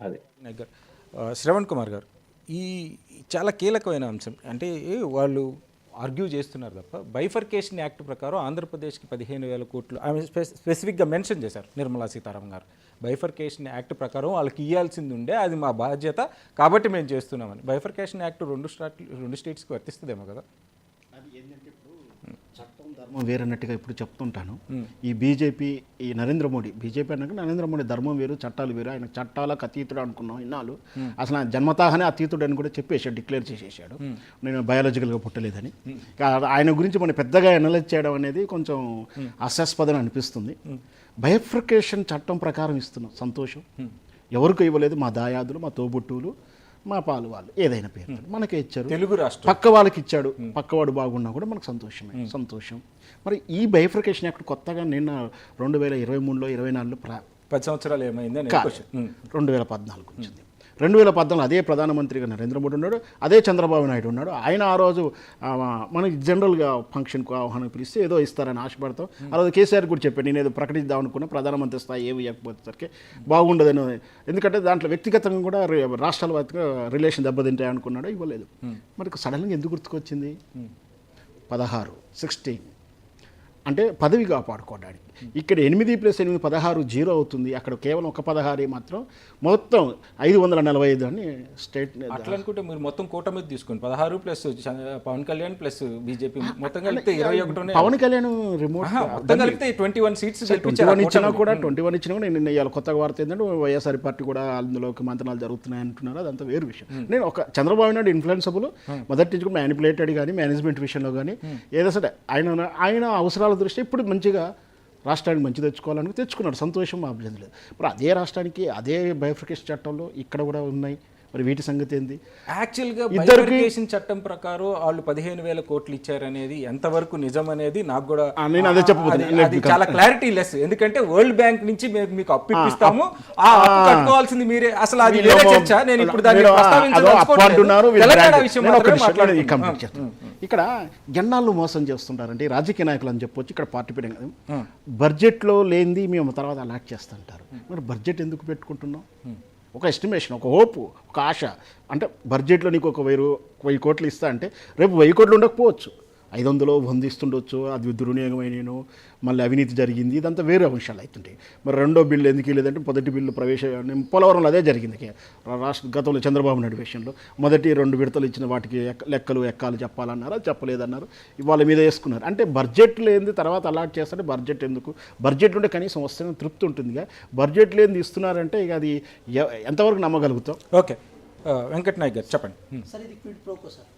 అది. నాయక్ గారు, శ్రవణ్ కుమార్ గారు, ఈ చాలా కీలకమైన అంశం అంటే వాళ్ళు ఆర్గ్యూ చేస్తున్నారు తప్ప బైఫర్కేషన్ యాక్ట్ ప్రకారం ఆంధ్రప్రదేశ్కి 15,000 కోట్లు ఆమె స్పెసిఫిక్గా మెన్షన్ చేశారు నిర్మలా సీతారామన్ గారు. బైఫర్కేషన్ యాక్ట్ ప్రకారం వాళ్ళకి ఇవ్వాల్సింది ఉండే, అది మా బాధ్యత కాబట్టి మేము చేస్తున్నామని. బైఫర్కేషన్ యాక్ట్ రెండు స్టేట్స్కి వర్తిస్తుందేమో కదా. అది ఏంటంటే ఇప్పుడు చట్టం ధర్మం వేరన్నట్టుగా ఇప్పుడు చెప్తుంటాను. ఈ బీజేపీ, ఈ నరేంద్ర మోడీ, బీజేపీ అన్నాక నరేంద్ర మోడీ ధర్మం వేరు చట్టాలు వేరు, ఆయన చట్టాలకు అతీతుడు అనుకున్నాం ఇన్నాళ్ళు. అసలు ఆయన జన్మతాహనే అతీతుడు అని కూడా చెప్పేశాడు, డిక్లేర్ చేసేసాడు. నేను బయాలజికల్గా పుట్టలేదని. ఆయన గురించి మనం పెద్దగా అనలైజ్ చేయడం అనేది కొంచెం హాస్యాస్పదం అనిపిస్తుంది. బైఫర్కేషన్ చట్టం ప్రకారం ఇస్తున్నాం, సంతోషం. ఎవరికి ఇవ్వలేదు, మా దాయాదులు, మా తోబుట్టువులు, మా పాలు వాళ్ళు, ఏదైనా పేరు మనకే ఇచ్చారు. తెలుగు రాష్ట్రం పక్క వాళ్ళకి ఇచ్చాడు, పక్కవాడు బాగున్నా కూడా మనకు సంతోషం. మరి ఈ బైఫర్కేషన్ యాక్ట్ కొత్తగా నిన్న 2023లో 24లో 10 సంవత్సరాలు ఏమైంది అని 2014 వచ్చింది. 2014 అదే ప్రధానమంత్రిగా నరేంద్ర మోడీ ఉన్నాడు, అదే చంద్రబాబు నాయుడు ఉన్నాడు. ఆయన ఆ రోజు మనకి జనరల్గా ఫంక్షన్కు ఆహ్వానం పిలిస్తే ఏదో ఇస్తారని ఆశపడతాం. ఆ రోజు కేసీఆర్ కూడా చెప్పాడు, నేను ఏదో ప్రకటిద్దాం అనుకున్నా, ప్రధానమంత్రి స్థాయి ఏమి ఇవ్వకపోతేసరికి బాగుండదని. ఎందుకంటే దాంట్లో వ్యక్తిగతంగా కూడా రాష్ట్రాల వారిగా రిలేషన్ దెబ్బతింటాయి అనుకున్నాడు, ఇవ్వలేదు. మనకు సడన్గా ఎందుకు గుర్తుకొచ్చింది? 16 అంటే పదవి కాపాడుకోవడానికి. ఇక్కడ 8+8 16 0 అవుతుంది. అక్కడ కేవలం ఒక 16 మాత్రం, మొత్తం 545 అని స్టేట్. అట్లా అనుకుంటే మీరు మొత్తం కూటమి తీసుకోండి, 16 plus Pawan Kalyan plus BJP మొత్తం కలిపితే 21. పవన్ కళ్యాణ్ రిమోట్ మొత్తం కలిపితే 21 సీట్స్ ఇచ్చినా కూడా 21 ఇచ్చినా కూడా నేను ఇవాళ కొత్తగా వార్త ఏంటంటే వైఎస్ఆర్ పార్టీ కూడా అందులోకి మంత్రాలు జరుగుతున్నాయి అంటున్నారు. అదంతా వేరు విషయం. నేను ఒక చంద్రబాబు నాయుడు ఇన్ఫ్లుయెన్సబుల్ మొదటి నుంచి కూడా మ్యానిపులేటెడ్ కానీ మేనేజ్మెంట్ విషయంలో కానీ ఏదో సరే ఆయన అవసరాల దృష్ట్యా ఇప్పుడు మంచిగా రాష్ట్రానికి మంచి తెచ్చుకోవాలని తెచ్చుకున్నాడు, సంతోషం మా అభ్యంతరం లేదు. మరి అదే రాష్ట్రానికి అదే బైఫర్కేషన్ చట్టంలో ఇక్కడ కూడా ఉన్నాయి, మరి వీటి సంగతి ఏంది? యాక్చువల్గా బైఫర్కేషన్ చట్టం ప్రకారం వాళ్ళు 15,000 కోట్లు ఇచ్చారనేది ఎంతవరకు నిజం అనేది నాకు కూడా నేను అదే చెప్పబోతున్నాను. అది చాలా క్లారిటీ లెస్. ఎందుకంటే వరల్డ్ బ్యాంక్ నుంచి మీకు అప్పు ఇప్పిస్తాము, ఆ అప్పు కట్టుకోవాల్సింది మీరే. అసలు అది వేరే చర్చ. నేను ఇప్పుడు దాన్ని ఇక్కడ జెండాలను మోసం చేస్తుంటారంటే రాజకీయ నాయకులు అని చెప్పొచ్చు. ఇక్కడ పార్టీ పెట్టిన బడ్జెట్లో లేనిది మేము తర్వాత అలాట్ చేస్తుంటారు. మరి బడ్జెట్ ఎందుకు పెట్టుకుంటున్నాం? ఒక ఎస్టిమేషన్, ఒక హోపు, ఒక ఆశ. అంటే బడ్జెట్లో నీకు ఒక 1000 కోట్లు ఇస్తా అంటే రేపు 1000 కోట్లు ఉండకపోవచ్చు, 500 100 ఇస్తుండొచ్చు. అది దుర్వినియోగమైన మళ్ళీ అవినీతి జరిగింది, ఇదంతా వేరే అంశాలు అవుతుంటాయి. మరి రెండో బిల్లు ఎందుకు లేదంటే మొదటి బిల్లు పోలవరంలో అదే జరిగింది. రాష్ట్ర గతంలో చంద్రబాబు నాయుడు విషయంలో మొదటి 2 విడతలు ఇచ్చిన వాటికి లెక్కలు ఎక్కాలు చెప్పాలన్నారు, అది చెప్పలేదన్నారు, వాళ్ళ మీద వేసుకున్నారు. అంటే బడ్జెట్ లేనిది తర్వాత అలాట్ చేస్తుంటే బడ్జెట్ ఎందుకు? బడ్జెట్ ఉంటే కనీసం వస్తే తృప్తి ఉంటుందిగా. బడ్జెట్ లేనిది ఇస్తున్నారంటే ఇక అది ఎంతవరకు నమ్మగలుగుతాం? ఓకే, వెంకట్ నాయక్ గారు చెప్పండి. సార్ ఇది క్విడ్ ప్రోకో సార్.